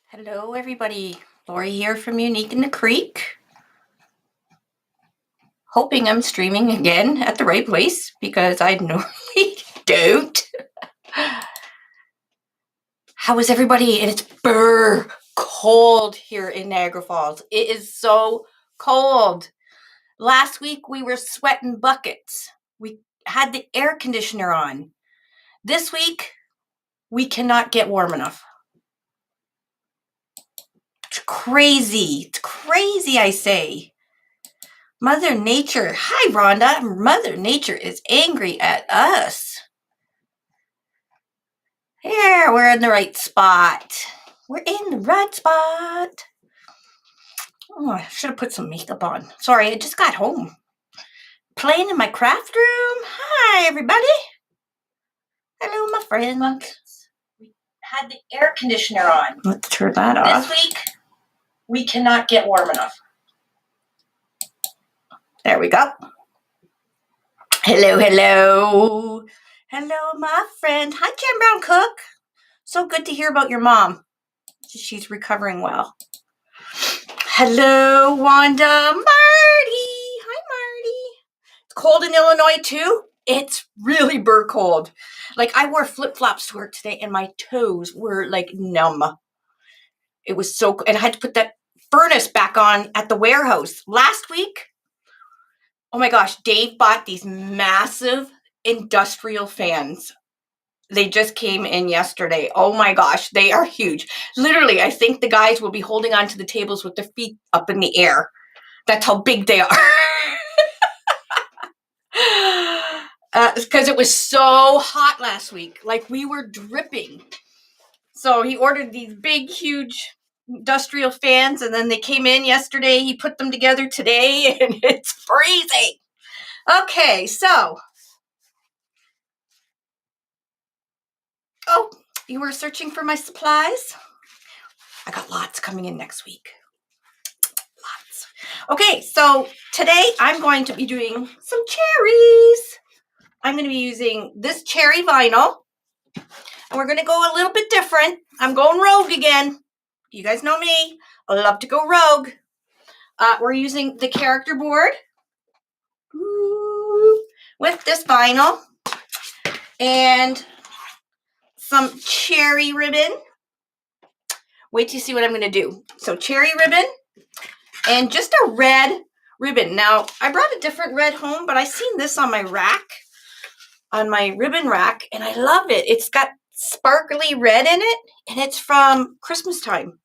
Hello, everybody. Lori here from Unique in the Creek. Hoping I'm streaming again at the right place because I normally don't. How is everybody? And it's cold here in Niagara Falls. It is so cold. Last week we were sweating buckets. We had the air conditioner on. This week we cannot get warm enough. It's crazy. It's crazy, I say. Mother Nature. Hi, Rhonda. Mother Nature is angry at us. Here, we're in the right spot. We're in the right spot. Oh, I should have put some makeup on. Sorry, I just got home. Playing in my craft room. Hi, everybody. Hello, my friends. We had the air conditioner on. Let's turn that off. This week, we cannot get warm enough. There we go. Hello, hello. Hello, my friend. Hi, Jen Brown Cook. So good to hear about your mom. She's recovering well. Hello, Wanda. Marty. Hi, Marty. It's cold in Illinois, too. It's really cold. Like, I wore flip-flops to work today, and my toes were, like, numb. It was so cold. And I had to put that furnace back on at the warehouse. Last week, oh, my gosh, Dave bought these massive industrial fans. They just came in yesterday. Oh my gosh, they are huge. Literally, I think the guys will be holding onto the tables with their feet up in the air. That's how big they are. Because it was so hot last week. Like, we were dripping. So he ordered these big, huge industrial fans, and then they came in yesterday. He put them together today, and it's freezing. Okay, so... Oh, you were searching for my supplies? I got lots coming in next week. Lots. Okay, so today I'm going to be doing some cherries. I'm going to be using this cherry vinyl. And we're going to go a little bit different. I'm going rogue again. You guys know me. I love to go rogue. We're using the character board with this vinyl and some cherry ribbon. Wait till you see what I'm going to do. So cherry ribbon and just a red ribbon. Now, I brought a different red home, but I seen this on my rack, on my ribbon rack, and I love it. It's got sparkly red in it, and it's from Christmas time.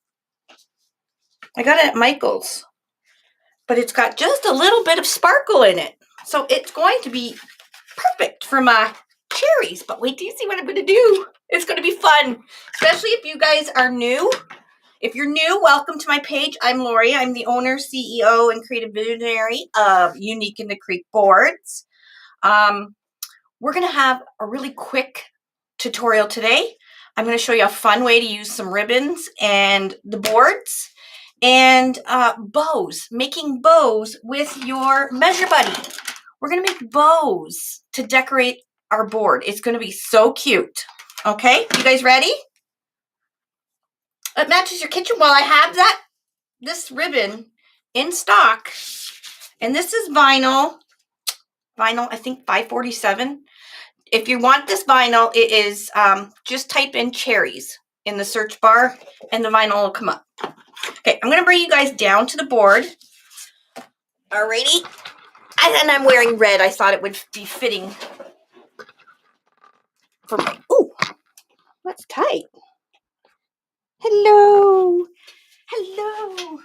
I got it at Michael's, but it's got just a little bit of sparkle in it. So it's going to be perfect for my cherries, but wait till you see what I'm going to do. It's going to be fun, especially if you guys are new. If you're new, welcome to my page. I'm Lori. I'm the owner, CEO, and creative visionary of Unique in the Creek Boards. We're going to have a really quick tutorial today. I'm going to show you a fun way to use some ribbons and the boards and bows, making bows with your Measure Buddy. We're going to make bows to decorate our board. It's going to be so cute. Okay, you guys ready? It matches your kitchen wall. I have this ribbon in stock, and this is vinyl, I think 547. If you want this vinyl, it is just type in cherries in the search bar, and the vinyl will come up. Okay, I'm gonna bring you guys down to the board. Alrighty, and I'm wearing red. I thought it would be fitting for my. Ooh, that's tight. Hello. Hello.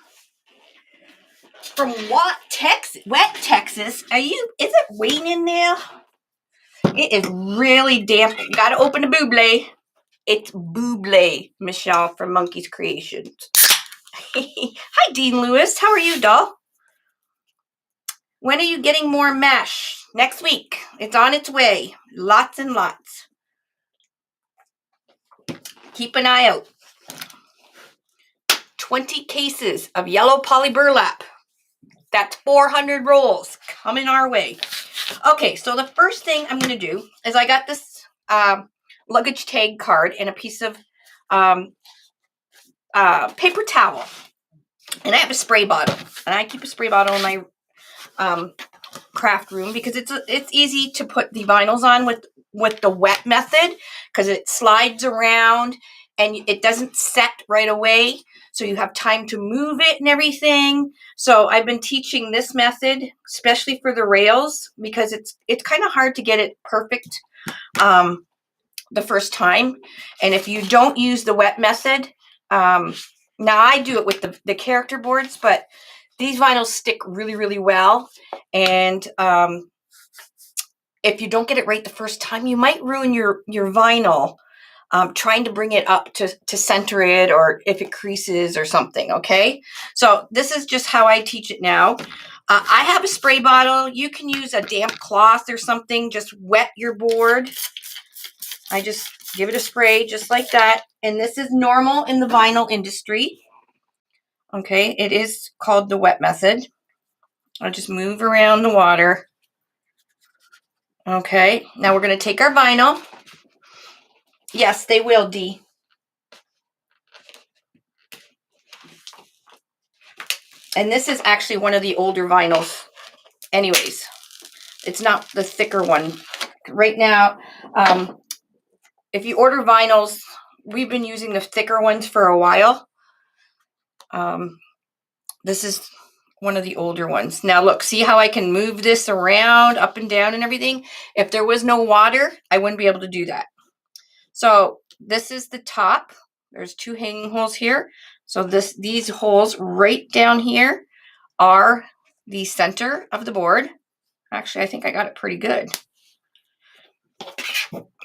From wet Texas. Is it raining there? It is really damp. You gotta open the buble. It's Buble, Michelle from Monkey's Creations. Hi, Dean Lewis. How are you, doll? When are you getting more mesh? Next week. It's on its way. Lots and lots. Keep an eye out. 20 cases of yellow poly burlap. That's 400 rolls coming our way. Okay, so the first thing I'm going to do is I got this luggage tag card and a piece of paper towel. And I have a spray bottle. And I keep a spray bottle in my craft room because it's easy to put the vinyls on with the wet method because it slides around and it doesn't set right away. So you have time to move it and everything. So I've been teaching this method, especially for the rails, because it's kind of hard to get it perfect the first time. And if you don't use the wet method, now I do it with the character boards, but these vinyls stick really, really well. And if you don't get it right the first time, you might ruin your vinyl trying to bring it up to center it, or if it creases or something, okay? So this is just how I teach it now. I have a spray bottle. You can use a damp cloth or something. Just wet your board. I just give it a spray just like that. And this is normal in the vinyl industry. Okay, it is called the wet method. I'll just move around the water. Okay, now we're going to take our vinyl. Yes, they will, Dee. And this is actually one of the older vinyls. Anyways, it's not the thicker one. Right now, if you order vinyls, we've been using the thicker ones for a while. This is one of the older ones. Now look, see how I can move this around up and down and everything? If there was no water, I wouldn't be able to do that. So this is the top. There's 2 hanging holes here. So these holes right down here are the center of the board. Actually, I think I got it pretty good.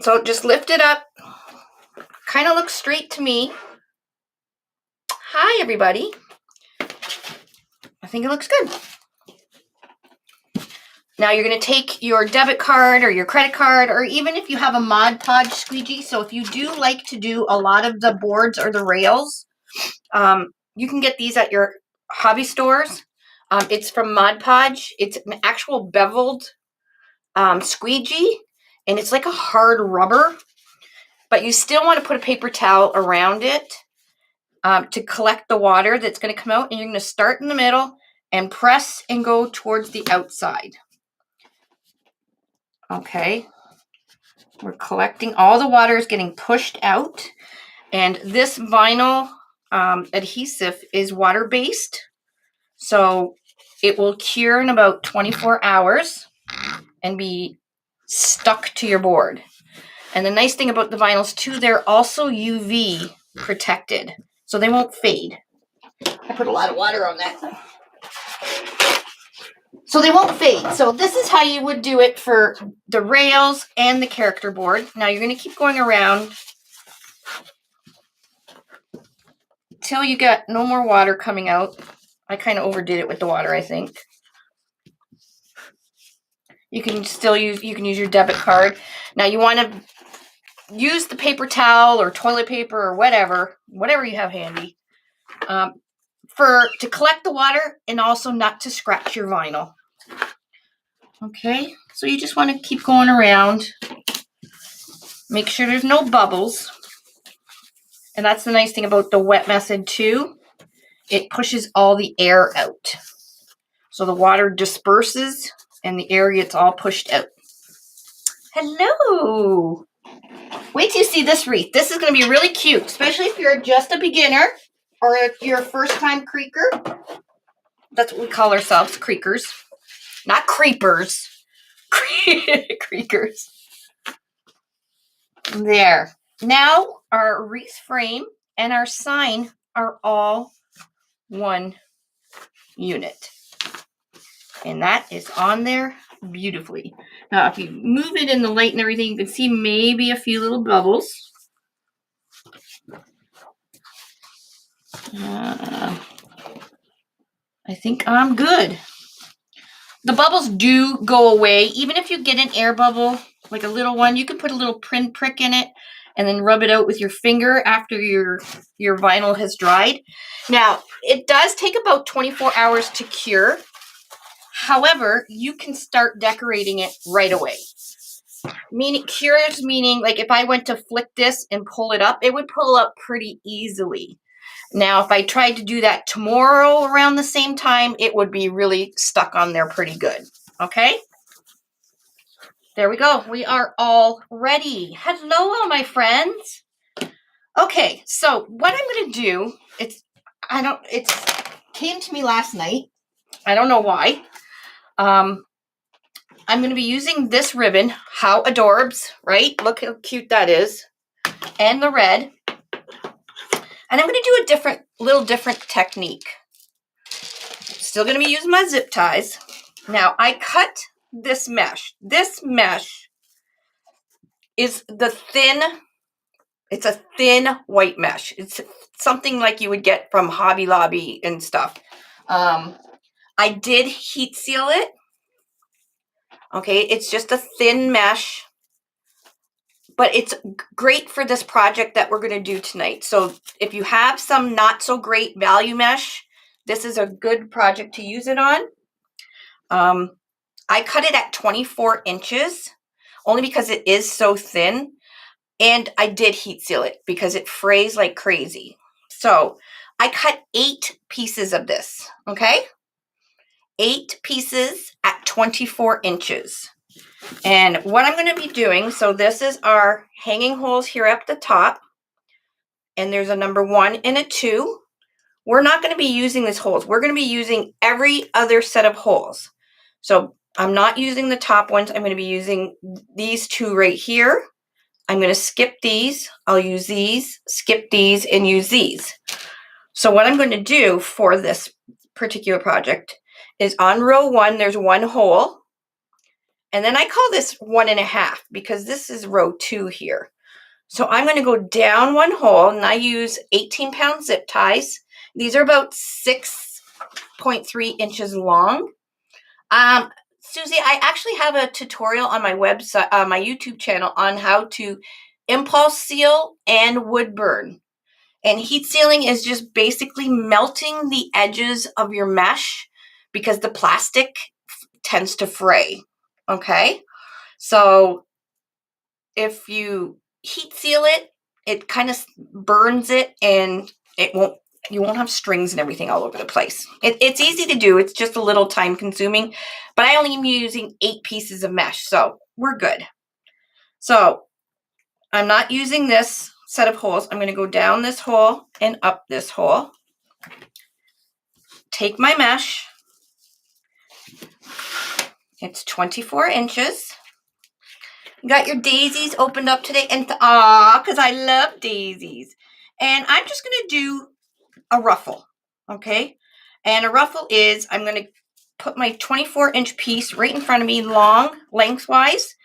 So just lift it up. Kind of looks straight to me. Hi, everybody. I think it looks good. Now you're going to take your debit card or your credit card, or even if you have a Mod Podge squeegee. So if you do like to do a lot of the boards or the rails, you can get these at your hobby stores. It's from Mod Podge. It's an actual beveled squeegee, and it's like a hard rubber, but you still want to put a paper towel around it to collect the water that's going to come out, and you're going to start in the middle and press and go towards the outside. Okay, we're collecting, all the water is getting pushed out, and this vinyl adhesive is water-based, so it will cure in about 24 hours and be stuck to your board. And the nice thing about the vinyls too, they're also UV protected, so they won't fade. I put a lot of water on that. So they won't fade. So this is how you would do it for the rails and the character board. Now you're going to keep going around till you get no more water coming out. I kind of overdid it with the water, I think. You can still use your debit card. Now you want to use the paper towel or toilet paper or whatever you have handy, to collect the water and also not to scratch your vinyl. Okay, so you just want to keep going around. Make sure there's no bubbles. And that's the nice thing about the wet method too. It pushes all the air out. So the water disperses and the air gets all pushed out. Hello. Wait till you see this wreath. This is going to be really cute, especially if you're just a beginner or if you're a first-time creeker. That's what we call ourselves, creekers. Not creepers. Creekers. There. Now our wreath frame and our sign are all one unit. And that is on there beautifully. Now if you move it in the light and everything, you can see maybe a few little bubbles. I think I'm good. The bubbles do go away. Even if you get an air bubble, like a little one, you can put a little pin prick in it and then rub it out with your finger after your vinyl has dried. Now, it does take about 24 hours to cure. However, you can start decorating it right away. Meaning curious, meaning like if I went to flick this and pull it up, it would pull up pretty easily. Now, if I tried to do that tomorrow around the same time, it would be really stuck on there pretty good. Okay? There we go. We are all ready. Hello, my friends. Okay, so what I'm going to do, it came to me last night. I don't know why. I'm going to be using this ribbon, How Adorbs, right? Look how cute that is. And the red. And I'm going to do a little different technique. Still going to be using my zip ties. Now, I cut this mesh. This mesh is it's a thin white mesh. It's something like you would get from Hobby Lobby and stuff. I did heat seal it. Okay, it's just a thin mesh. But it's great for this project that we're going to do tonight. So if you have some not so great value mesh, this is a good project to use it on. I cut it at 24 inches only because it is so thin. And I did heat seal it because it frays like crazy. So I cut 8 pieces of this, okay? 8 pieces at 24 inches. And what I'm going to be doing, so this is our hanging holes here at the top. And there's a number 1 and a 2. We're not going to be using these holes. We're going to be using every other set of holes. So I'm not using the top ones. I'm going to be using these 2 right here. I'm going to skip these. I'll use these, skip these, and use these. So what I'm going to do for this particular project is on row 1, there's 1 hole. And then I call this 1.5 because this is row 2 here. So I'm going to go down 1 hole, and I use 18-pound zip ties. These are about 6.3 inches long. Susie, I actually have a tutorial on my website, my YouTube channel, on how to impulse seal and wood burn. And heat sealing is just basically melting the edges of your mesh because the plastic tends to fray. Okay, so if you heat seal it, it kind of burns it, and you won't have strings and everything all over the place. It's easy to do. It's just a little time consuming, but I only am using 8 pieces of mesh, so we're good. So I'm not using this set of holes. I'm going to go down this hole and up this hole. Take my mesh. It's 24 inches. You got your daisies opened up today, and because I love daisies. And I'm just going to do a ruffle, okay? And a ruffle is, I'm going to put my 24-inch piece right in front of me, long, lengthwise,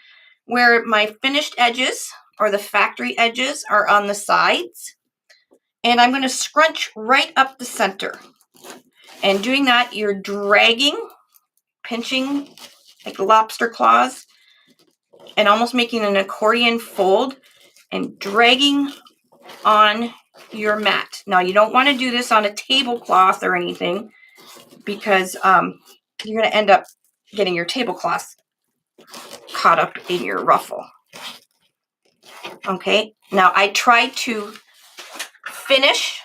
where my finished edges, or the factory edges, are on the sides. And I'm going to scrunch right up the center. And doing that, you're dragging, pinching, like lobster claws, and almost making an accordion fold, and dragging on your mat. Now, you don't want to do this on a tablecloth or anything, because you're going to end up getting your tablecloth caught up in your ruffle. Okay, now I tried to finish,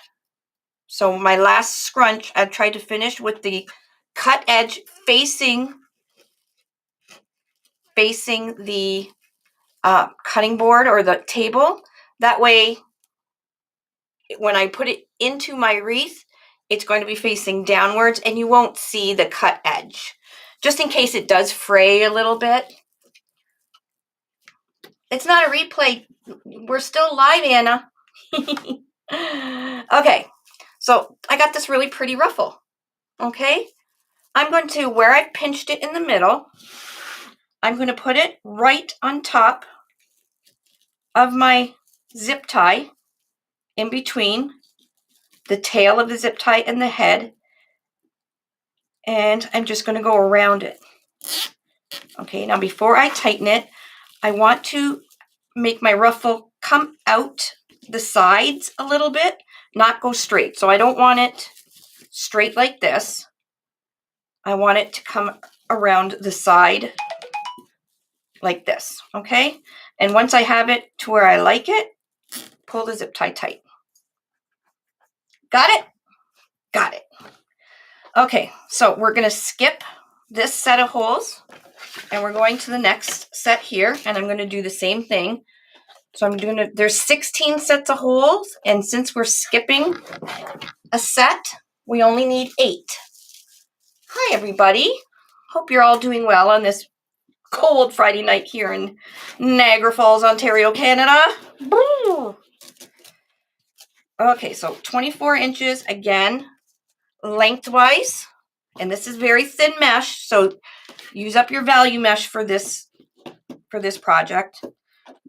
so my last scrunch, I tried to finish with the cut edge facing the cutting board or the table. That way, when I put it into my wreath, it's going to be facing downwards and you won't see the cut edge. Just in case it does fray a little bit. It's not a replay. We're still live, Anna. Okay, so I got this really pretty ruffle. Okay, I'm going to, where I pinched it in the middle, I'm going to put it right on top of my zip tie, in between the tail of the zip tie and the head, and I'm just going to go around it. Okay, now before I tighten it, I want to make my ruffle come out the sides a little bit, not go straight. So I don't want it straight like this. I want it to come around the side like this, okay? And once I have it to where I like it, pull the zip tie tight. Got it? Got it. Okay, so we're going to skip this set of holes and we're going to the next set here, and I'm going to do the same thing. So I'm doing it. There's 16 sets of holes, and since we're skipping a set, we only need 8. Hi, everybody. Hope you're all doing well on this cold Friday night here in Niagara Falls, Ontario, Canada. Okay, so 24 inches again, lengthwise, and this is very thin mesh, so use up your value mesh for this project.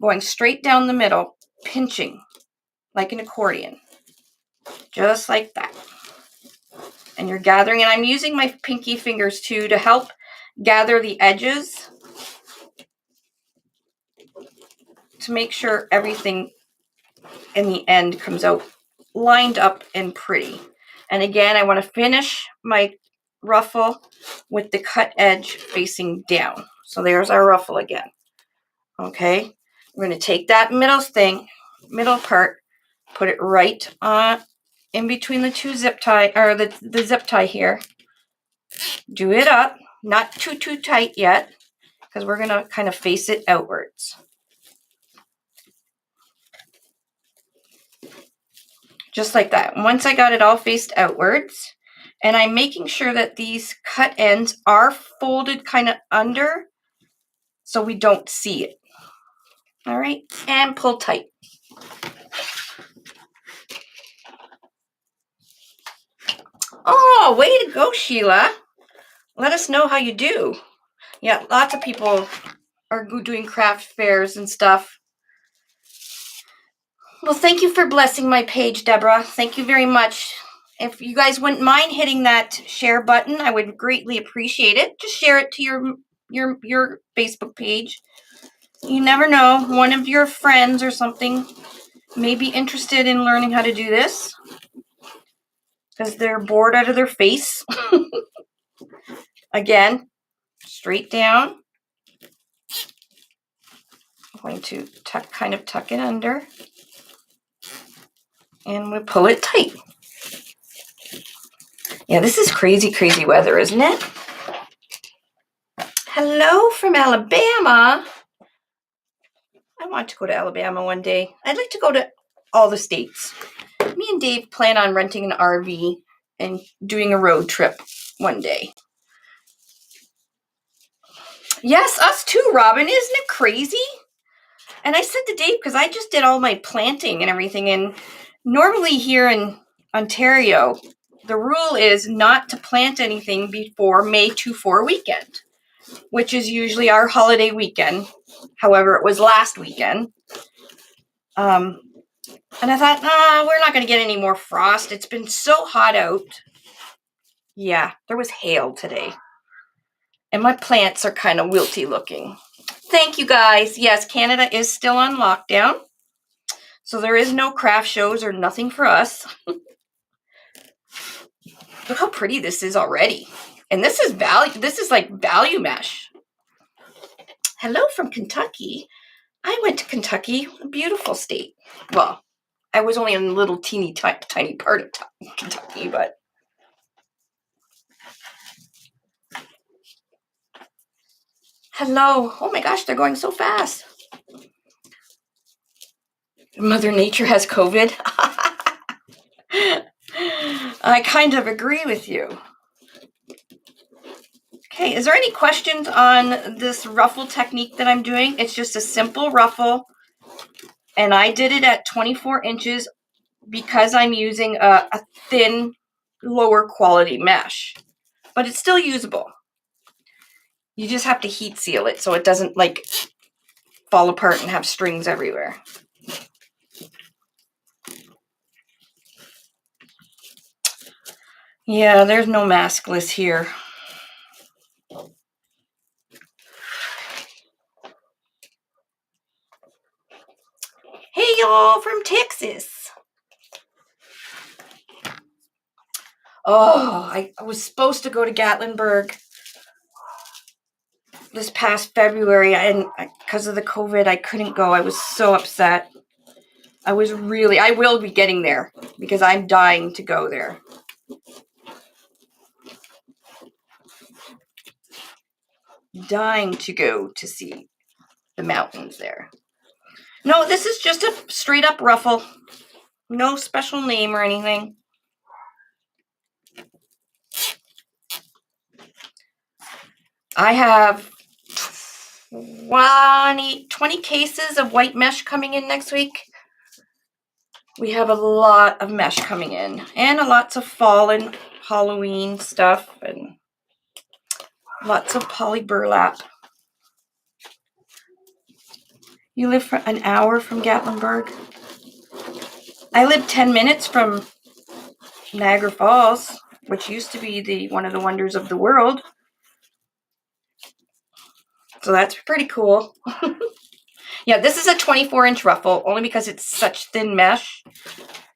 Going straight down the middle, pinching like an accordion, just like that. And you're gathering, and I'm using my pinky fingers too to help gather the edges to make sure everything in the end comes out lined up and pretty. And again, I want to finish my ruffle with the cut edge facing down. So there's our ruffle again. Okay, we're going to take that middle part, put it right on in between the two zip tie, or the zip tie here. Do it up, not too tight yet, because we're going to kind of face it outwards. Just like that. Once I got it all faced outwards, and I'm making sure that these cut ends are folded kind of under so we don't see it. All right, and pull tight. Oh, way to go, Sheila. Let us know how you do. Yeah, lots of people are doing craft fairs and stuff. Well, thank you for blessing my page, Deborah. Thank you very much. If you guys wouldn't mind hitting that share button, I would greatly appreciate it. Just share it to your Facebook page. You never know, one of your friends or something may be interested in learning how to do this because they're bored out of their face. Again, straight down. I'm going to kind of tuck it under, and we pull it tight. Yeah, this is crazy weather, isn't it? Hello from Alabama. I want to go to Alabama one day. I'd like to go to all the states. Me and Dave plan on renting an RV and doing a road trip one day. Yes, us too, Robin. Isn't it crazy? And I said to Dave, because I just did all my planting and everything, and normally here in Ontario, the rule is not to plant anything before May 2-4 weekend, which is usually our holiday weekend. However, it was last weekend. And I thought, we're not going to get any more frost. It's been so hot out. Yeah, there was hail today. And my plants are kind of wilty looking. Thank you, guys. Yes, Canada is still on lockdown. So there is no craft shows or nothing for us. Look how pretty this is already. And this is like value mesh. Hello from Kentucky. I went to Kentucky, a beautiful state. Well, I was only in a little tiny part of Kentucky, but hello. Oh my gosh, they're going so fast. Mother Nature has COVID. I kind of agree with you. Okay, is there any questions on this ruffle technique that I'm doing? It's just a simple ruffle, and I did it at 24 inches because I'm using a thin, lower quality mesh, but it's still usable. You just have to heat seal it so it doesn't like fall apart and have strings everywhere. Yeah, there's no maskless here. Hey, y'all from Texas. Oh, I was supposed to go to Gatlinburg this past February, and because of the COVID, I couldn't go. I was so upset. I will be getting there because I'm dying to go there. Dying to go to see the mountains there. No, this is just a straight up ruffle. No special name or anything. I have 20 cases of white mesh coming in next week. We have a lot of mesh coming in, and lots of fall and Halloween stuff, and lots of poly burlap. You live for an hour from Gatlinburg? I live 10 minutes from Niagara Falls, which used to be one of the wonders of the world. So that's pretty cool. Yeah, this is a 24-inch ruffle, only because it's such thin mesh.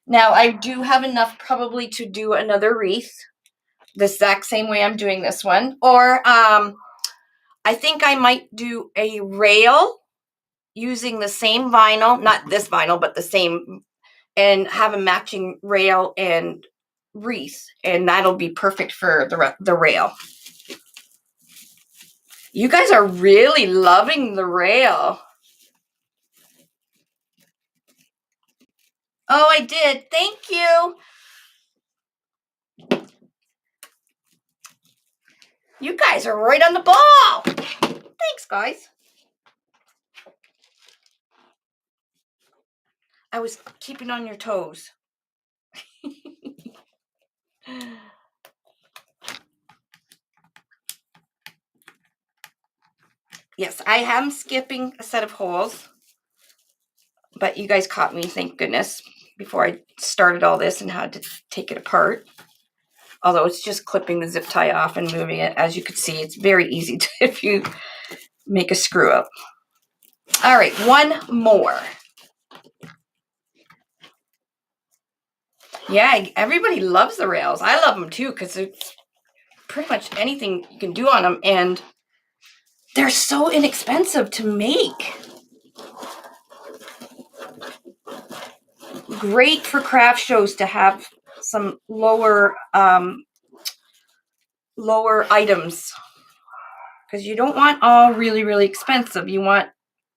Now, I do have enough probably to do another wreath the exact same way I'm doing this one. Or I think I might do a rail using the same vinyl, not this vinyl, but the same, and have a matching rail and wreath, and that'll be perfect for the rail. You guys are really loving the rail. Oh, I did. Thank you. You guys are right on the ball. Thanks, guys. I was keeping on your toes. Yes, I am skipping a set of holes, but you guys caught me, thank goodness, before I started all this and had to take it apart. Although it's just clipping the zip tie off and moving it. As you can see, it's very easy to, if you make a screw up. All right, one more. Yeah, everybody loves the rails. I love them too because it's pretty much anything you can do on them, and they're so inexpensive to make. Great for craft shows to have some lower items, because you don't want all really, really expensive. You want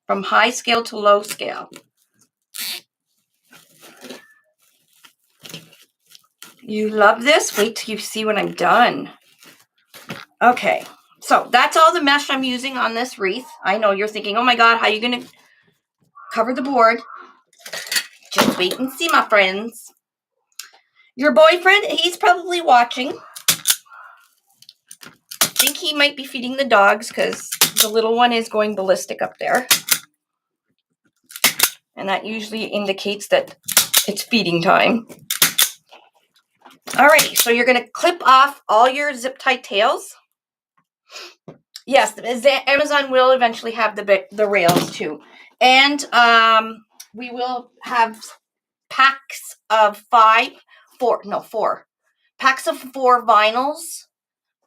from high scale to low scale. You love this? Wait till you see when I'm done. Okay, so that's all the mesh I'm using on this wreath. I know you're thinking, oh my God, how are you going to cover the board? Just wait and see, my friends. Your boyfriend, he's probably watching. I think he might be feeding the dogs because the little one is going ballistic up there. And that usually indicates that it's feeding time. Alrighty, so you're going to clip off all your zip tie tails. Yes, Amazon will eventually have the rails too. And we will have packs of 4 packs of 4 vinyls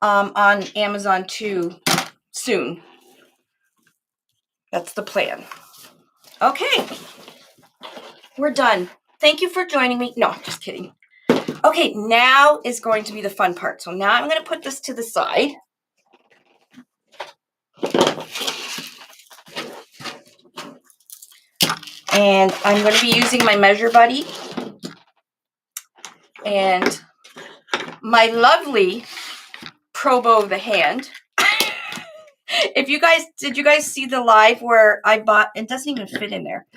on Amazon too soon. That's the plan. Okay, we're done. Thank you for joining me. No, just kidding. Okay, now is going to be the fun part. So now I'm going to put this to the side. And I'm going to be using my Measure Buddy and my lovely Pro Bow the hand. Did you guys see the live where I bought, it doesn't even fit in there.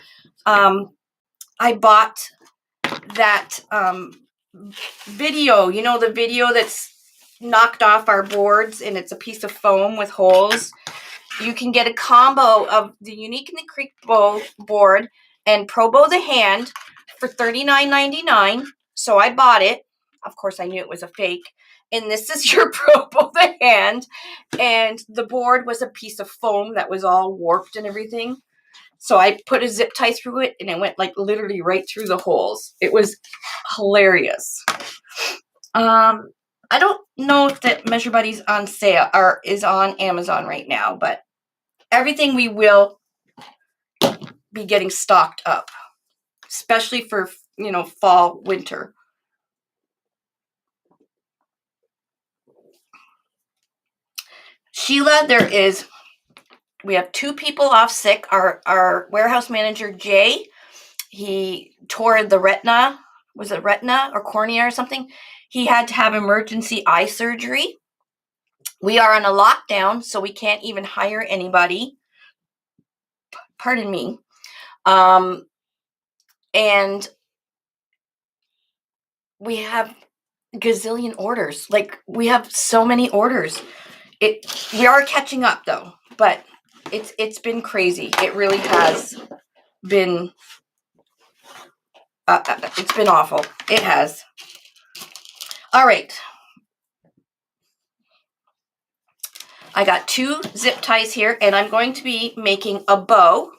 I bought that video, you know, the video that's knocked off our boards and it's a piece of foam with holes. You can get a combo of the Unique in the Creek bow board and Pro Bow the hand for $39.99. So I bought it. Of course, I knew it was a fake. And this is your Pro Bow the hand. And the board was a piece of foam that was all warped and everything. So I put a zip tie through it, and it went like literally right through the holes. It was hilarious. I don't know if that Measure Buddy's on sale or is on Amazon right now, but everything we will be getting stocked up, especially for, you know, fall, winter. Sheila, we have 2 people off sick. Our warehouse manager, Jay, he tore the retina. Was it retina or cornea or something? He had to have emergency eye surgery. We are on a lockdown, so we can't even hire anybody. Pardon me. And we have gazillion orders. Like, we have so many orders. We are catching up though, but it's been crazy. It really has been. It's been awful. It has. All right. I got 2 zip ties here, and I'm going to be making a bow.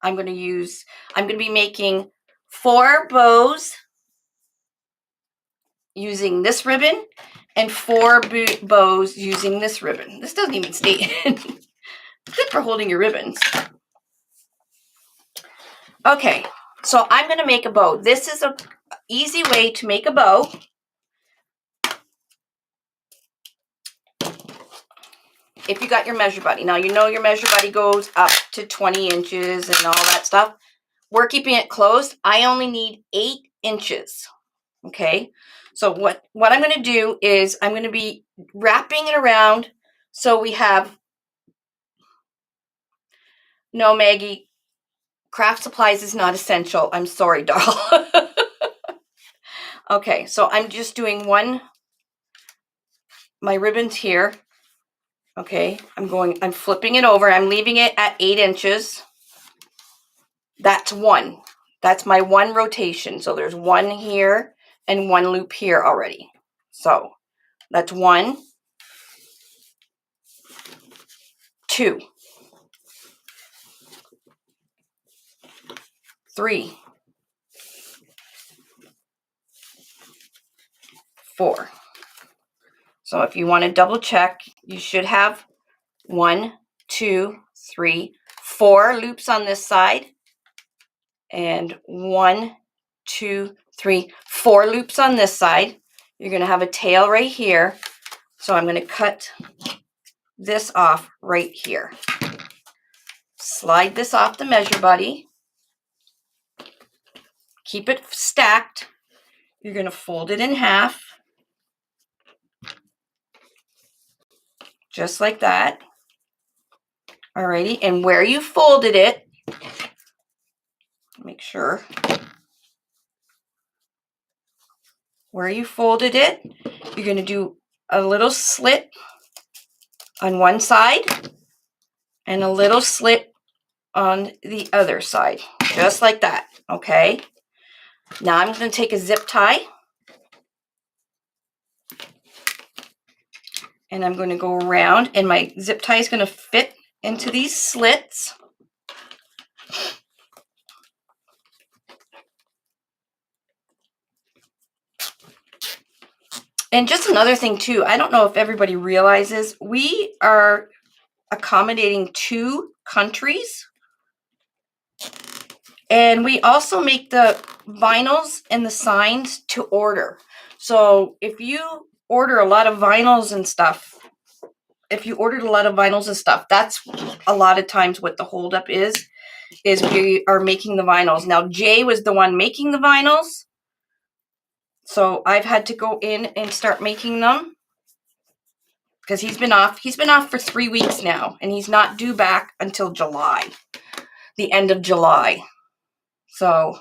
I'm going to be making 4 bows using this ribbon and 4 bows using this ribbon. This doesn't even stay in. Good for holding your ribbons. Okay, so I'm going to make a bow. This is an easy way to make a bow. If you got your measure buddy. Now, you know your measure buddy goes up to 20 inches and all that stuff. We're keeping it closed. I only need 8 inches. Okay, so what I'm going to do is I'm going to be wrapping it around so we have, no, Maggie, craft supplies is not essential. I'm sorry, doll. Okay, so I'm just doing my ribbons here. Okay, I'm flipping it over. I'm leaving it at 8 inches. That's 1. That's my 1 rotation. So there's 1 here and 1 loop here already. So that's 1, 2, 3, 4. So if you want to double check, you should have 1, 2, 3, 4 loops on this side, and 1, 2, 3, 4 loops on this side. You're going to have a tail right here. So I'm going to cut this off right here. Slide this off the measure buddy. Keep it stacked. You're going to fold it in half. Just like that. Alrighty, and where you folded it, make sure. Where you folded it, you're going to do a little slit on one side and a little slit on the other side, just like that, okay? Now I'm going to take a zip tie and I'm going to go around, and my zip tie is going to fit into these slits. And just another thing too, I don't know if everybody realizes, we are accommodating 2 countries. And we also make the vinyls and the signs to order. So if you order a lot of vinyls and stuff, that's a lot of times what the holdup is we are making the vinyls. Now, Jay was the one making the vinyls. So I've had to go in and start making them because he's been off. He's been off for 3 weeks now, and he's not due back until July, the end of July. So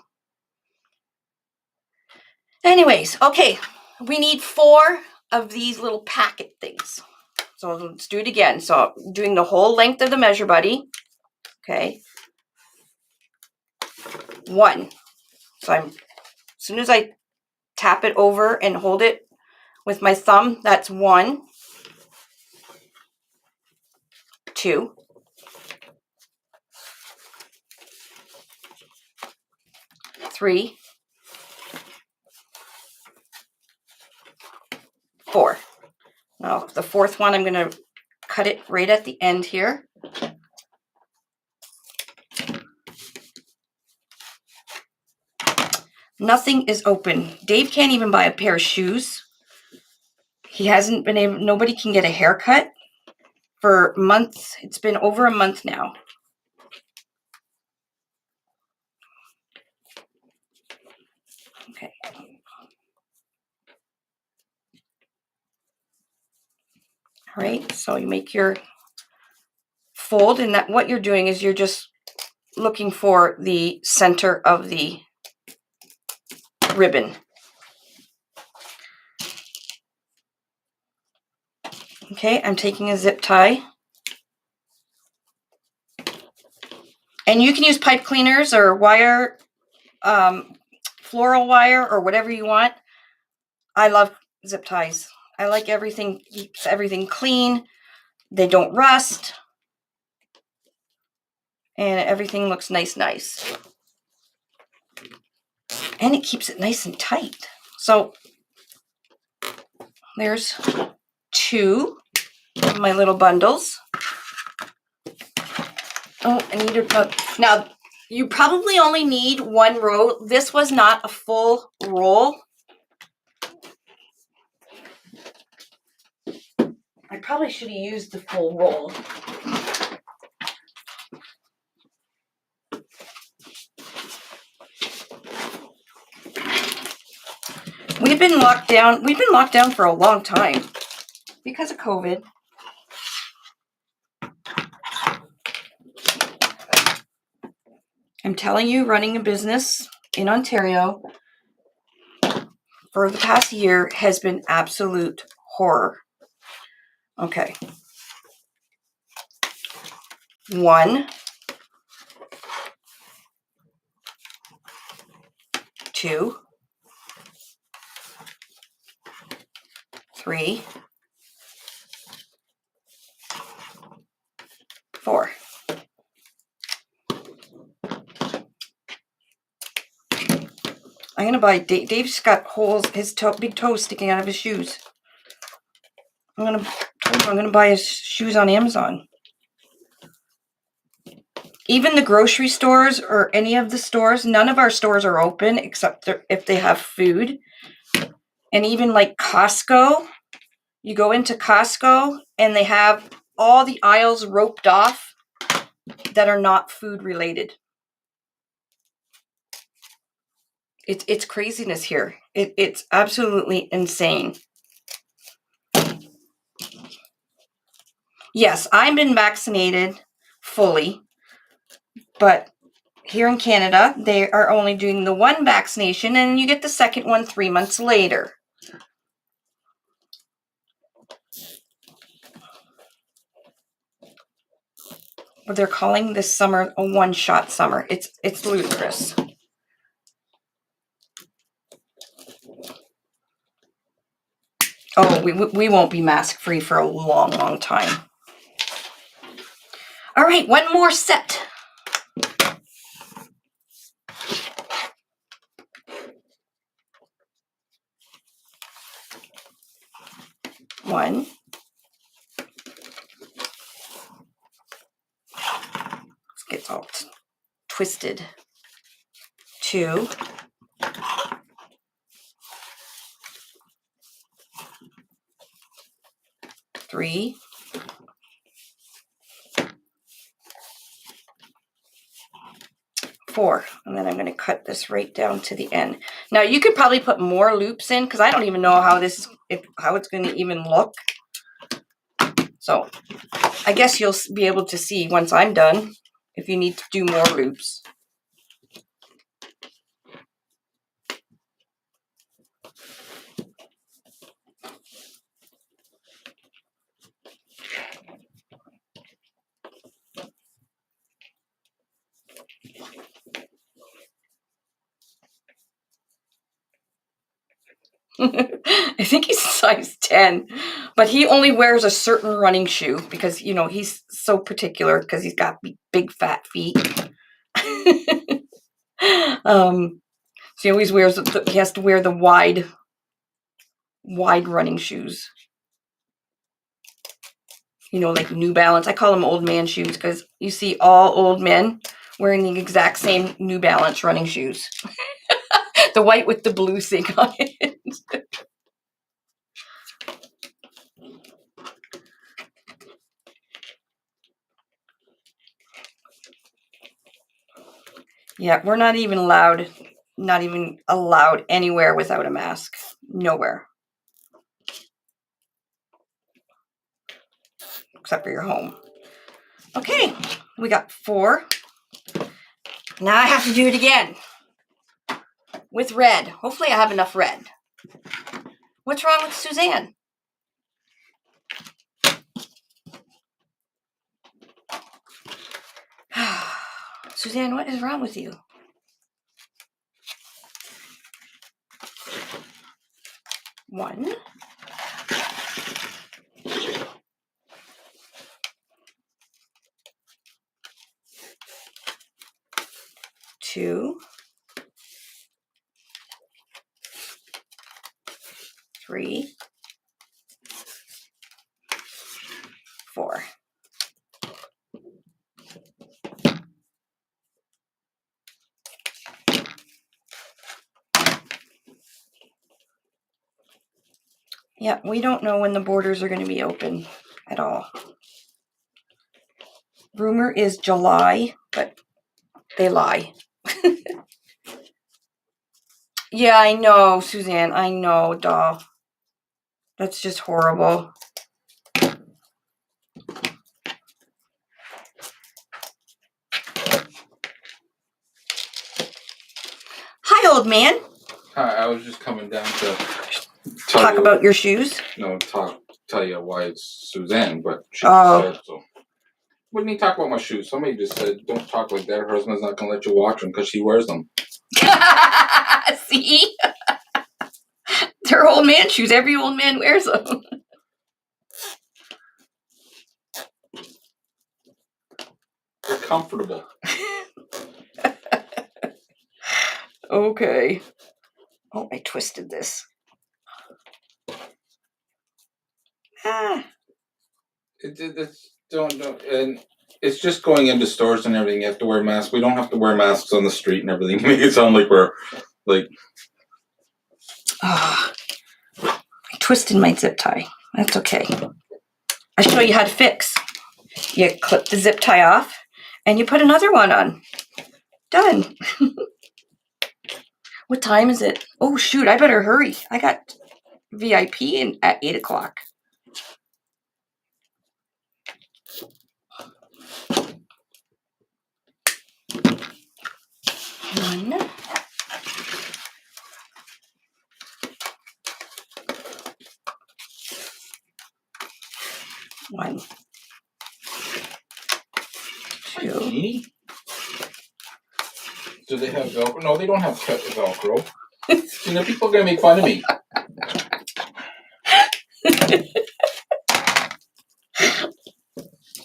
anyways, okay, we need 4 of these little packet things. So let's do it again. So I'm doing the whole length of the measure buddy. Okay. 1. So as soon as I tap it over and hold it with my thumb, that's 1, 2, 3, 4. Now the 4th one, I'm going to cut it right at the end here. Nothing is open. Dave can't even buy a pair of shoes. He hasn't been able, nobody can get a haircut for months. It's been over a month now. Okay. All right, so you make your fold, and that what you're doing is you're just looking for the center of the ribbon. Okay, I'm taking a zip tie. And you can use pipe cleaners or wire, floral wire, or whatever you want. I love zip ties. I like everything, keeps everything clean. They don't rust. And everything looks nice. And it keeps it nice and tight. So there's 2 of my little bundles. Oh, I need to, now you probably only need 1 roll. This was not a full roll. I probably should have used the full roll. We've been locked down. We've been locked down for a long time because of COVID. I'm telling you, running a business in Ontario for the past year has been absolute horror. Okay. 1, 2, 3, 4. I'm gonna buy. Dave's got holes. His big toes sticking out of his shoes. I'm gonna buy his shoes on Amazon. Even the grocery stores or any of the stores, none of our stores are open except if they have food. And even like Costco, you go into Costco and they have all the aisles roped off that are not food related. It's craziness here. It's absolutely insane. Yes, I've been vaccinated fully, but here in Canada, they are only doing the 1 vaccination and you get the second one 3 months later. But they're calling this summer a 1-shot summer. It's ludicrous. Oh, we won't be mask free for a long time. All right, 1 more set. One. This gets all twisted. 2. 3. 4. And then I'm going to cut this right down to the end. Now you could probably put more loops in because I don't even know how how it's going to even look. So I guess you'll be able to see once I'm done if you need to do more loops. I think he's size 10, but he only wears a certain running shoe because, you know, he's so particular because he's got big fat feet. So he always wears, he has to wear the wide running shoes. You know, like New Balance. I call them old man shoes because you see all old men wearing the exact same New Balance running shoes. The white with the blue thing on it. Yeah, we're not even allowed anywhere without a mask. Nowhere. Except for your home. Okay, we got 4. Now I have to do it again. With red. Hopefully I have enough red. What's wrong with Suzanne? Suzanne, what is wrong with you? One. 2. 3. 4. Yeah, we don't know when the borders are going to be open at all. Rumor is July, but they lie. Yeah, I know, Suzanne. I know, doll. That's just horrible. Hi, old man. Hi, I was just coming down to talk about your shoes. No, tell you why it's Suzanne, but she just said so. Wouldn't he talk about my shoes? Somebody just said, "Don't talk like that. Her husband's not gonna let you watch them because she wears them." See, they're old man shoes. Every old man wears them. They're comfortable. Okay. Oh, I twisted this. Ah. And it's just going into stores and everything. You have to wear masks. We don't have to wear masks on the street and everything. Make it sound like we're like. Oh, I twisted my zip tie. That's okay. I'll show you how to fix. You clip the zip tie off, and you put another one on. Done. What time is it? Oh, shoot, I better hurry. I got VIP at 8 o'clock. One. One. Two. Do they have Velcro? No, they don't have Velcro. You know, people are going to make fun of me.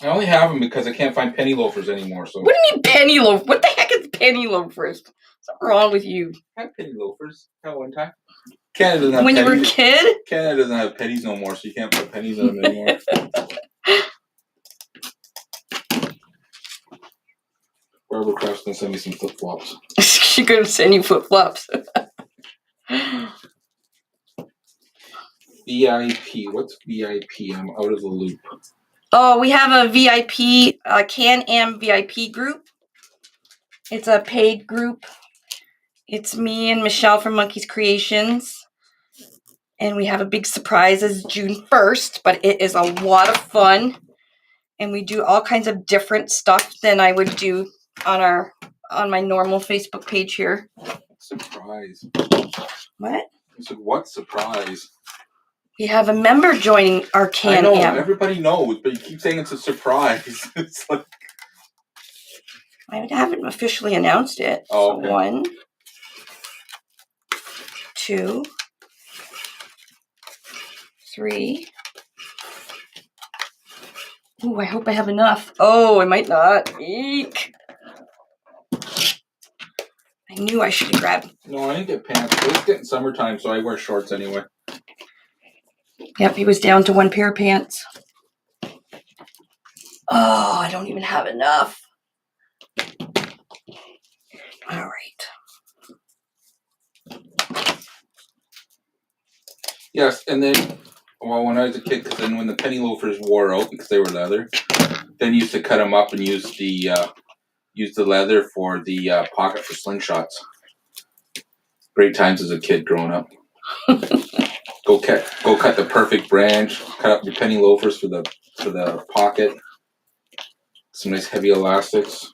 I only have them because I can't find penny loafers anymore. So. What do you mean penny loaf? What the heck is penny loafers? What's wrong with you? I had penny loafers at one time. Canada doesn't have when pennies. You were a kid? Canada doesn't have pennies no more, so you can't put pennies on them anymore. Barbara Craft's going to send me some flip-flops. She's going to send you flip-flops. VIP. What's VIP? I'm out of the loop. Oh, we have a VIP, Can-Am VIP group. It's a paid group. It's me and Michelle from Monkeys Creations. And we have a big surprise. It's June 1st, but it is a lot of fun. And we do all kinds of different stuff than I would do on my normal Facebook page here. Surprise. What? I said, what surprise? We have a member joining our Can-Am. I know, everybody knows, but you keep saying it's a surprise. It's like... I haven't officially announced it. Oh, okay. 1, 2, 3. Ooh, I hope I have enough. Oh, I might not. Eek. I knew I should have grabbed. No, I didn't get pants. It's getting summertime, so I wear shorts anyway. Yep, he was down to 1 pair of pants. Oh, I don't even have enough. All right. Yes, and then, well, when I was a kid, because then when the penny loafers wore out because they were leather, then you used to cut them up and use the leather for the pocket for slingshots. Great times as a kid growing up. Go cut the perfect branch. Cut up your penny loafers for the pocket. Some nice heavy elastics.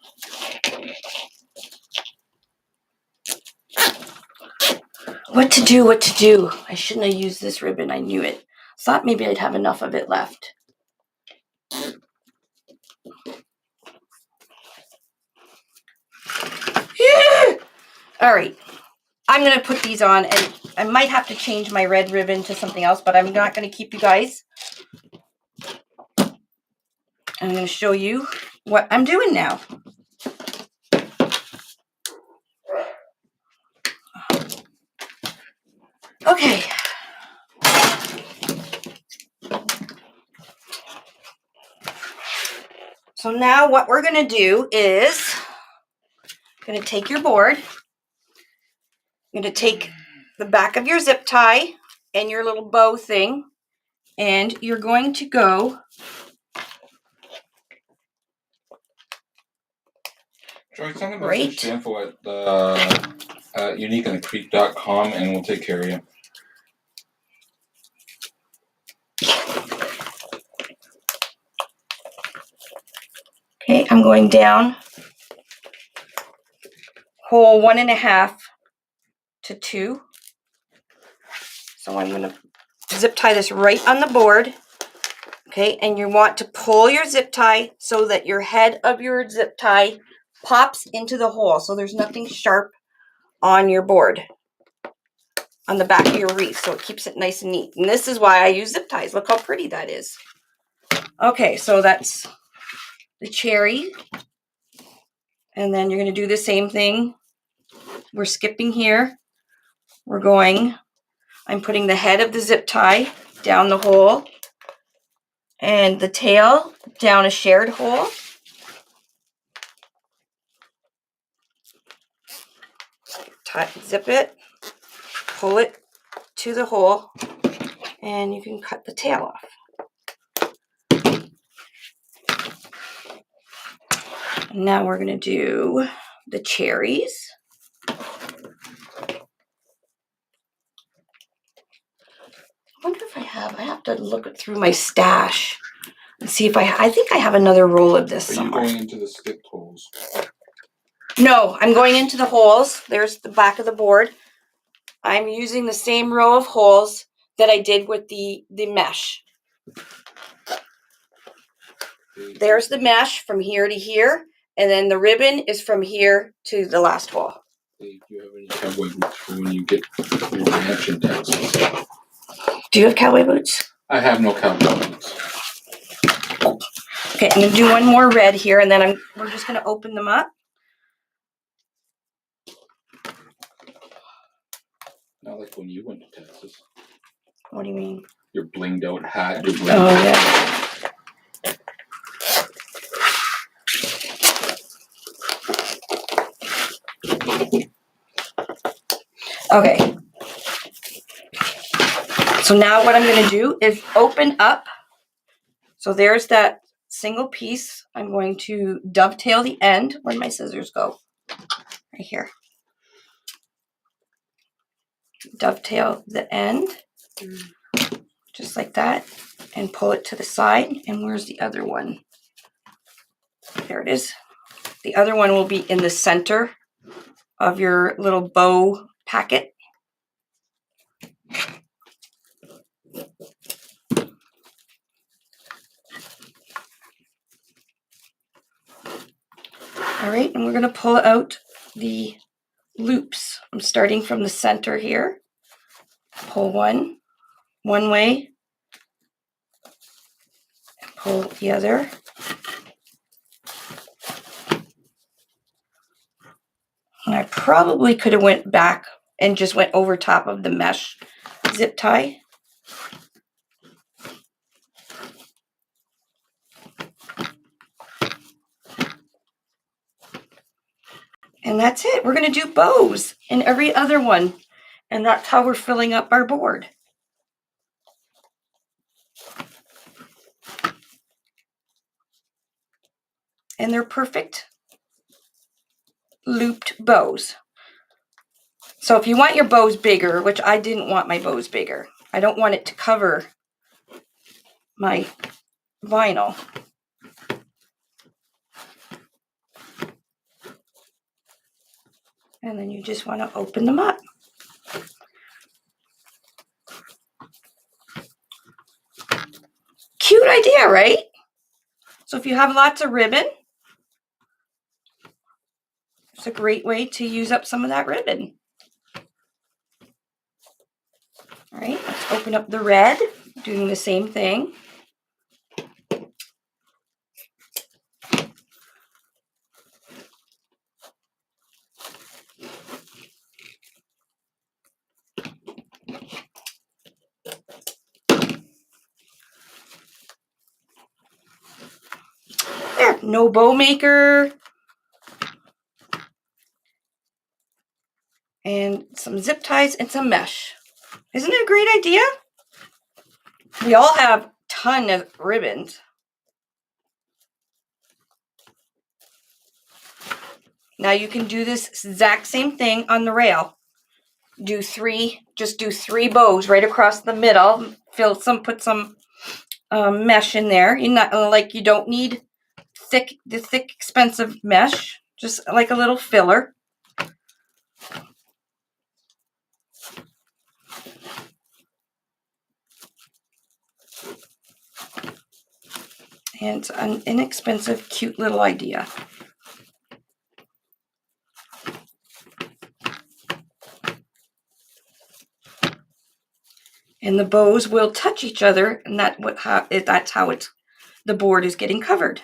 What to do, what to do. I shouldn't have used this ribbon. I knew it. Thought maybe I'd have enough of it left. Yeah! All right. I'm going to put these on, and I might have to change my red ribbon to something else, but I'm not going to keep you guys. I'm going to show you what I'm doing now. Okay. So now what we're going to do is going to take your board. You're going to take the back of your zip tie and your little bow thing, and you're going to go Joy, send a message to info at uniqueandthecreek.com and we'll take care of you. Okay, I'm going down hole 1.5 to 2. So I'm going to zip tie this right on the board. Okay, and you want to pull your zip tie so that your head of your zip tie pops into the hole. So there's nothing sharp on your board, on the back of your wreath. So it keeps it nice and neat. And this is why I use zip ties. Look how pretty that is. Okay, so that's the cherry. And then you're going to do the same thing. We're skipping here. I'm putting the head of the zip tie down the hole and the tail down a shared hole. Zip it, pull it to the hole, and you can cut the tail off. Now we're going to do the cherries. I wonder if I have to look through my stash and see if I think I have another roll of this somewhere. Are you going into the skipped holes? No, I'm going into the holes. There's the back of the board. I'm using the same row of holes that I did with the mesh. There's the mesh from here to here, and then the ribbon is from here to the last hole. Do you have any cowboy boots for when you get your mansion down? Do you have cowboy boots? I have no cowboy boots. Okay, I'm going to do one more red here, and then we're just going to open them up. Not like when you went to Texas. What do you mean? Your blinged out hat. Your Oh, yeah. Okay. So now what I'm going to do is open up. So there's that single piece. I'm going to dovetail the end. Where'd my scissors go? Right here. Dovetail the end. Just like that. And pull it to the side. And where's the other one? There it is. The other one will be in the center of your little bow packet. All right, and we're going to pull out the loops. I'm starting from the center here. Pull one way, and pull the other. And I probably could have went back and just went over top of the mesh zip tie. And that's it. We're going to do bows in every other one. And that's how we're filling up our board. And they're perfect looped bows. So if you want your bows bigger, which I didn't want my bows bigger, I don't want it to cover my vinyl. And then you just want to open them up. Cute idea, right? So if you have lots of ribbon, it's a great way to use up some of that ribbon. All right, let's open up the red, doing the same thing. There, no bow maker. And some zip ties and some mesh. Isn't it a great idea? We all have a ton of ribbons. Now you can do this exact same thing on the rail. Just do three bows right across the middle. Put some mesh in there. You don't need thick expensive mesh. Just like a little filler. And it's an inexpensive, cute little idea. And the bows will touch each other, and that's how the board is getting covered.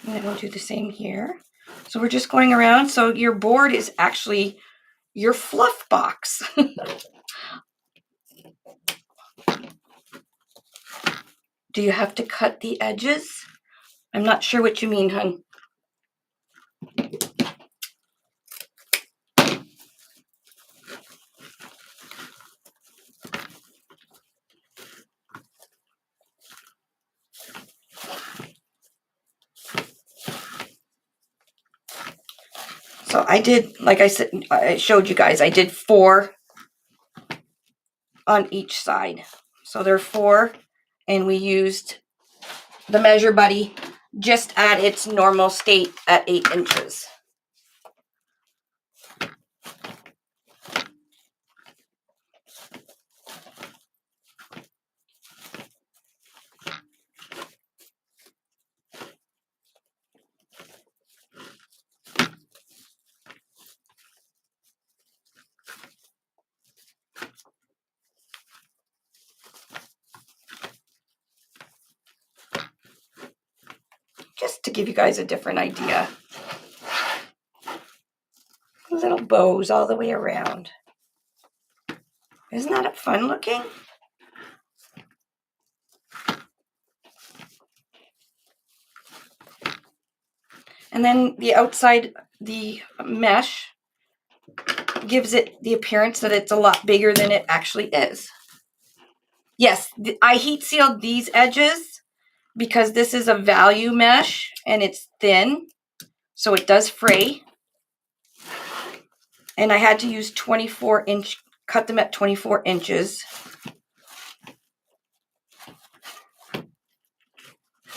And then we'll do the same here. So we're just going around. So your board is actually your fluff box. Do you have to cut the edges? I'm not sure what you mean, hon. So I did, like I said, I showed you guys, I did 4 on each side. So there are 4, and we used the Measure Buddy just at its normal state at 8 inches. Just to give you guys a different idea. Little bows all the way around. Isn't that fun looking? And then the outside, the mesh, gives it the appearance that it's a lot bigger than it actually is. Yes, I heat sealed these edges because this is a value mesh and it's thin, so it does fray. And I had to use 24-inch, cut them at 24 inches.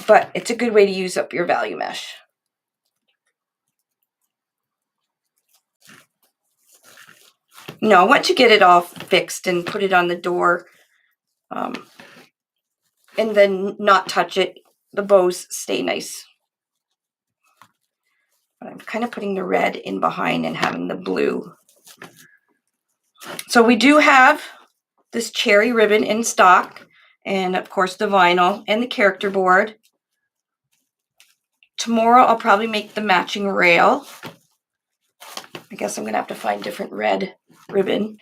But it's a good way to use up your value mesh. No, once you get it all fixed and put it on the door, and then not touch it, the bows stay nice. But I'm kind of putting the red in behind and having the blue. So we do have this cherry ribbon in stock, and of course the vinyl and the character board. Tomorrow I'll probably make the matching rail. I guess I'm going to have to find different red ribbon.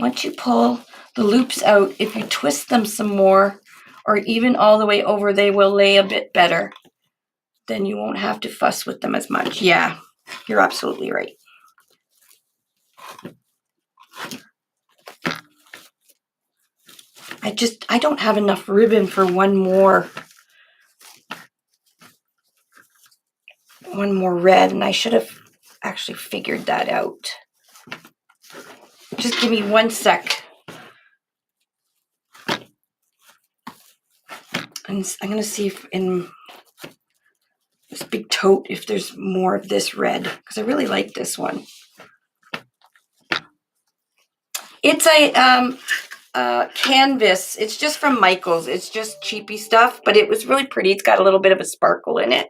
once you pull the loops out, if you twist them some more, or even all the way over, they will lay a bit better. Then you won't have to fuss with them as much. Yeah, you're absolutely right. I don't have enough ribbon for one more red, and I should have actually figured that out. Just give me 1 sec. And I'm going to see if in this big tote if there's more of this red, because I really like this one. It's a canvas. It's just from Michael's. It's just cheapy stuff, but it was really pretty. It's got a little bit of a sparkle in it.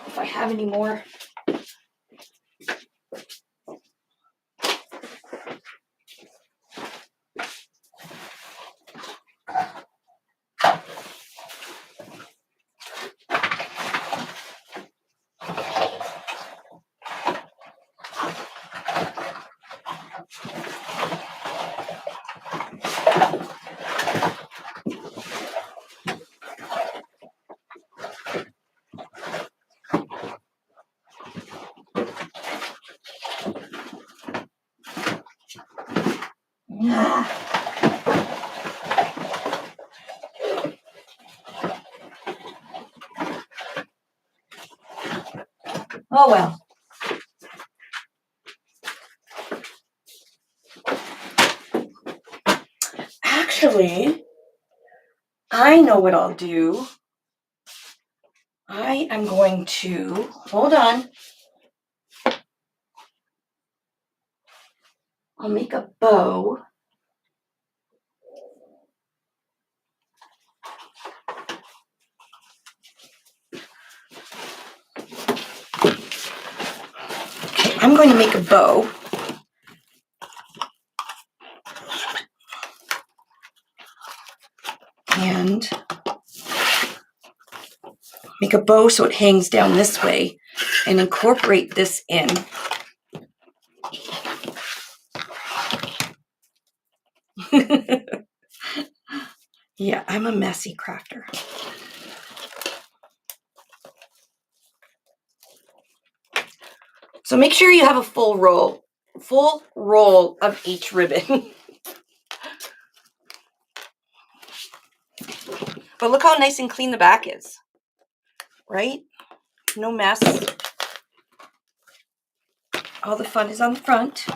If I have any more. Oh well. Actually, I know what I'll do. I am going to, hold on. I'll make a bow. Okay, I'm going to make a bow. And make a bow so it hangs down this way and incorporate this in. Yeah, I'm a messy crafter. So make sure you have a full roll of each ribbon. But look how nice and clean the back is, right? No mess. All the fun is on the front.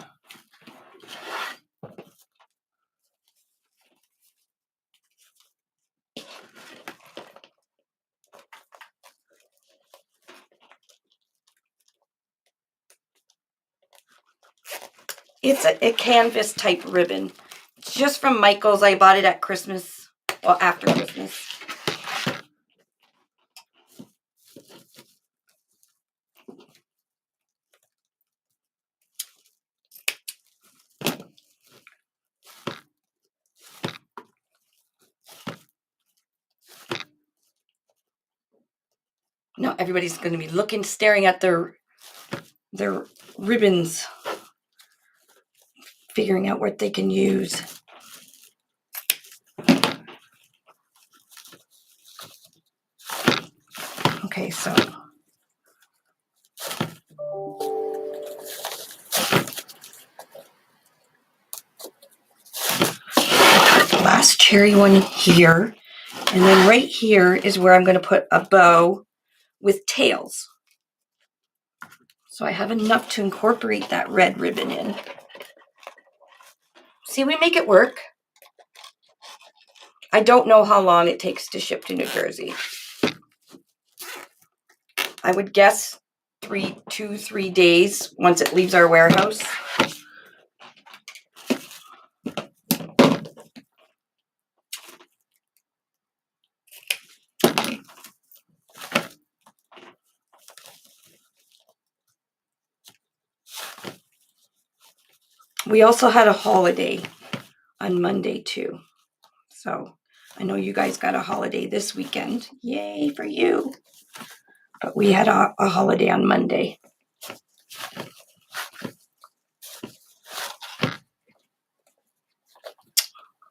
It's a canvas type ribbon. It's just from Michael's. I bought it at Christmas, well, after Christmas. Now everybody's going to be staring at their ribbons, figuring out what they can use. Okay, so last cherry one here, and then right here is where I'm going to put a bow with tails. So I have enough to incorporate that red ribbon in. See, we make it work. I don't know how long it takes to ship to New Jersey. I would guess 2-3 days once it leaves our warehouse. We also had a holiday on Monday too. So I know you guys got a holiday this weekend. Yay for you. But we had a holiday on Monday.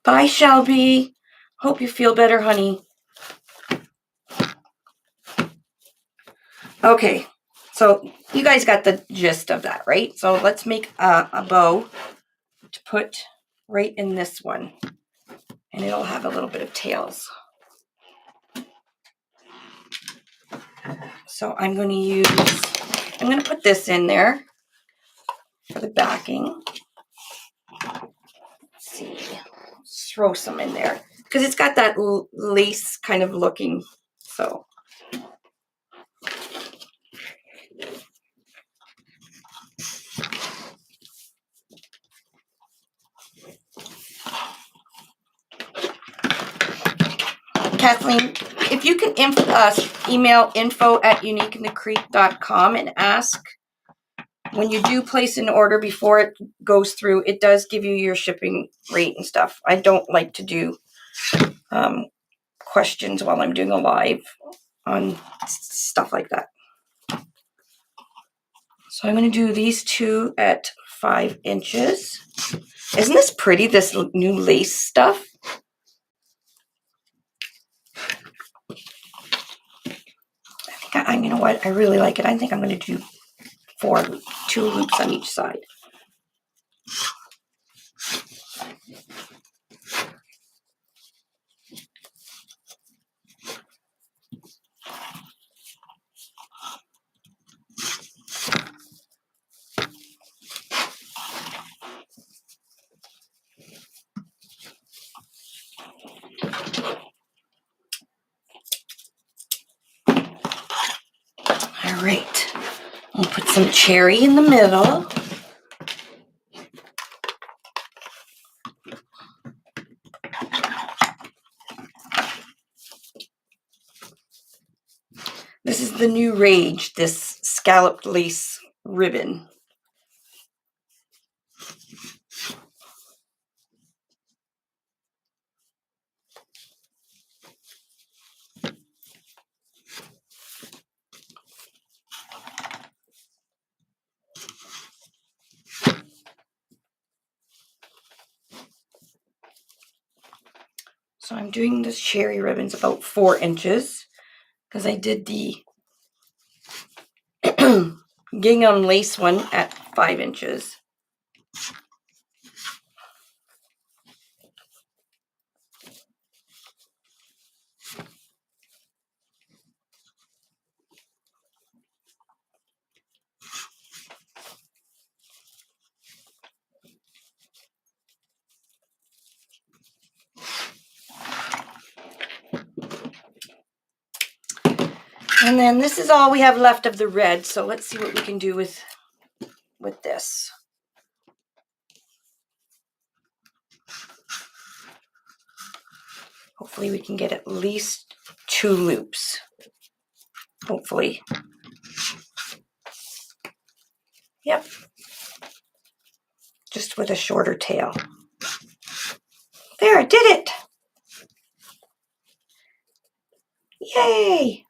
Bye, Shelby. Hope you feel better, honey. Okay, so you guys got the gist of that, right? So let's make a bow to put right in this one. And it'll have a little bit of tails. So I'm going to put this in there for the backing. Let's see, let's throw some in there because it's got that lace kind of looking. So Kathleen, if you can email info@uniqueinthecreek.com and ask when you do place an order before it goes through, it does give you your shipping rate and stuff. I don't like to do questions while I'm doing a live on stuff like that. So I'm going to do these two at 5 inches. Isn't this pretty, this new lace stuff? You know what? I really like it. I think I'm going to do 2 loops on each side. All right. I'll put some cherry in the middle. This is the new rage, this scalloped lace ribbon. So I'm doing this cherry ribbons about 4 inches because I did the gingham lace one at 5 inches. And then this is all we have left of the red, so let's see what we can do with this. Hopefully we can get at least 2 loops. Hopefully. Yep. Just with a shorter tail. There, I did it! Yay!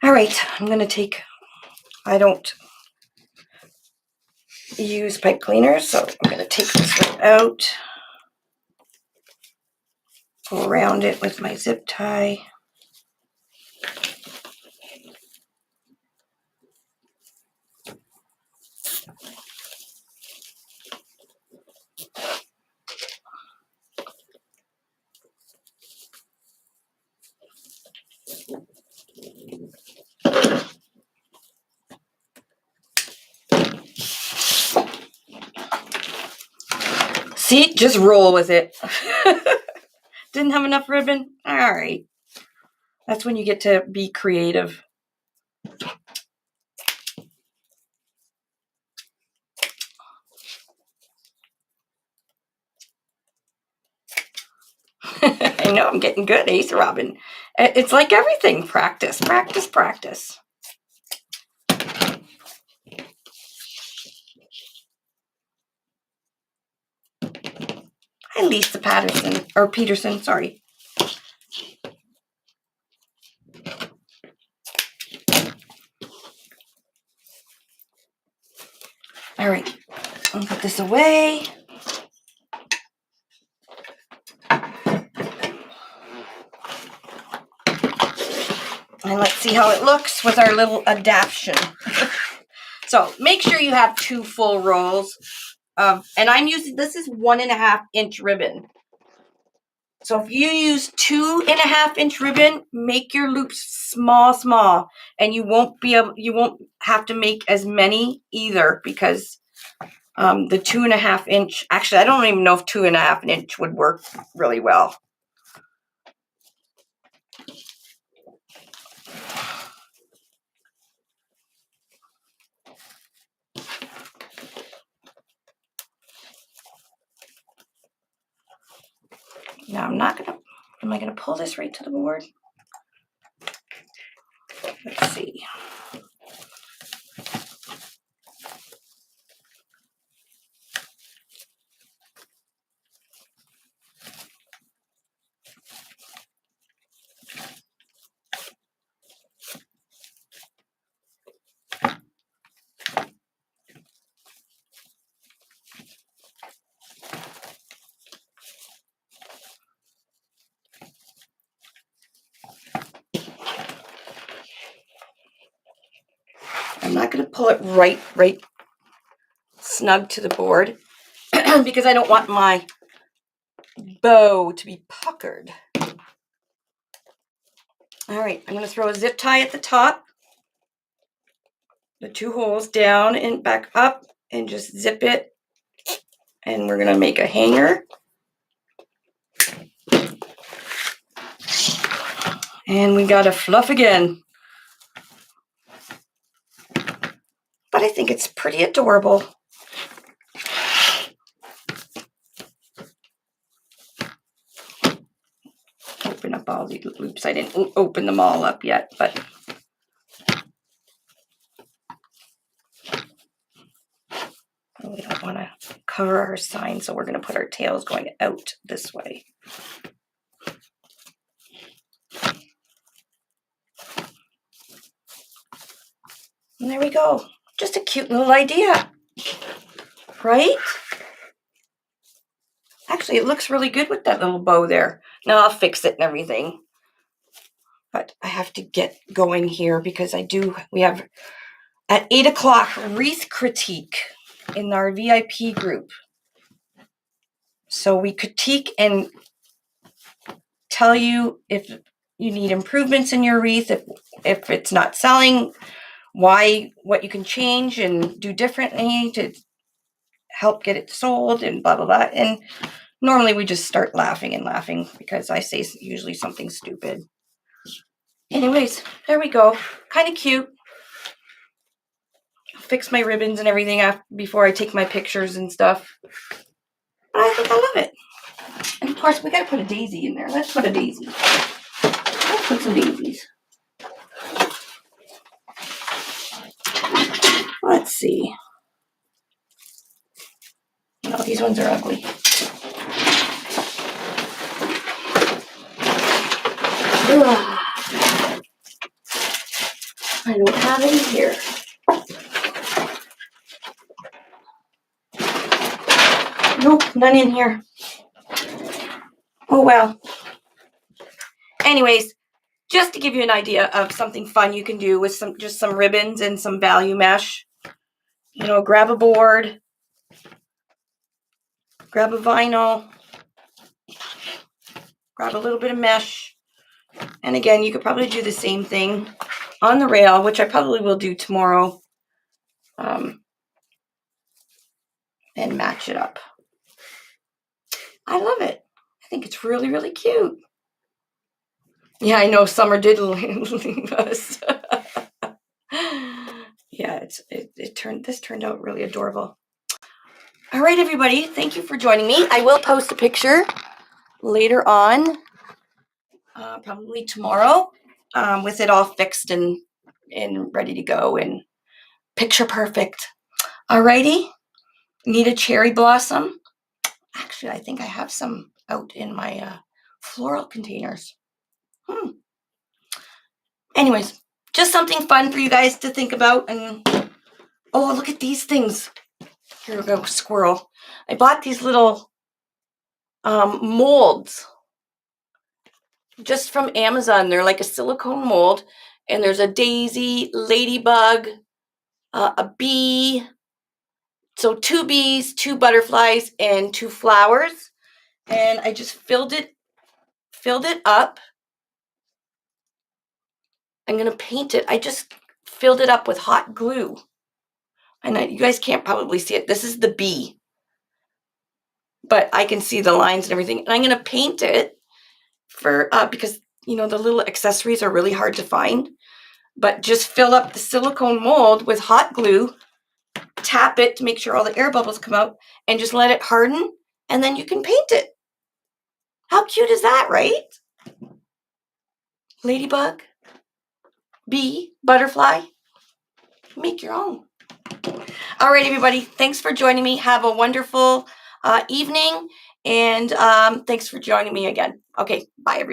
All right, I'm going to take, I don't use pipe cleaners, so I'm going to take this one out, go around it with my zip tie. See, just roll with it. Didn't have enough ribbon? All right. That's when you get to be creative. I know I'm getting good, Ace Robin. It's like everything. Practice, practice, practice. Hi, Lisa Patterson, or Peterson, sorry. All right, I'll put this away. And let's see how it looks with our little adaptation. So make sure you have 2 full rolls of, and I'm using, this is 1.5 inch ribbon. So if you use 2.5 inch ribbon, make your loops small, and you won't have to make as many either, because the 2.5 inch, actually, I don't even know if 2.5 inch would work really well. Now am I gonna pull this right to the board? Let's see. I'm not gonna pull it right snug to the board because I don't want my bow to be puckered. All right, I'm going to throw a zip tie at the top, the 2 holes down and back up, and just zip it. And we're going to make a hanger. And we got to fluff again. But I think it's pretty adorable. Open up all these loops. I didn't open them all up yet, but we don't want to cover our sign, so we're going to put our tails going out this way. And there we go. Just a cute little idea, right? Actually, it looks really good with that little bow there. Now I'll fix it and everything. But I have to get going here because we have at 8 o'clock wreath critique in our VIP group. So we critique and tell you if you need improvements in your wreath, if it's not selling, what you can change and do differently to help get it sold, and blah, blah, blah. And normally we just start laughing because I say usually something stupid. Anyways, there we go. Kind of cute. Fix my ribbons and everything before I take my pictures and stuff. But I think I love it. And of course, we got to put a daisy in there. Let's put a daisy. Let's put some daisies. Let's see. No, these ones are ugly. Ugh. I don't have any here. Nope, none in here. Oh well. Anyways, just to give you an idea of something fun you can do with just some ribbons and some value mesh. You know, grab a board, grab a vinyl, grab a little bit of mesh. And again, you could probably do the same thing on the rail, which I probably will do tomorrow, and match it up. I love it. I think it's really, really cute. Yeah, I know Summer did leave us. Yeah, this turned out really adorable. All right, everybody, thank you for joining me. I will post a picture later on, probably tomorrow, with it all fixed and ready to go and picture perfect. Alrighty, need a cherry blossom. Actually, I think I have some out in my floral containers. Anyways, just something fun for you guys to think about. And oh, look at these things. Here we go, squirrel. I bought these little molds just from Amazon. They're like a silicone mold, and there's a daisy, ladybug, a bee. So 2 bees, 2 butterflies, and 2 flowers. And I just filled it up. I'm gonna paint it. I just filled it up with hot glue. And you guys can't probably see it. This is the bee, but I can see the lines and everything. And I'm gonna paint it for because you know the little accessories are really hard to find. But just fill up the silicone mold with hot glue, tap it to make sure all the air bubbles come out, and just let it harden, and then you can paint it. How cute is that, right? Ladybug, bee, butterfly. Make your own. All right, everybody. Thanks for joining me. Have a wonderful evening, and thanks for joining me again. Okay, bye, everybody.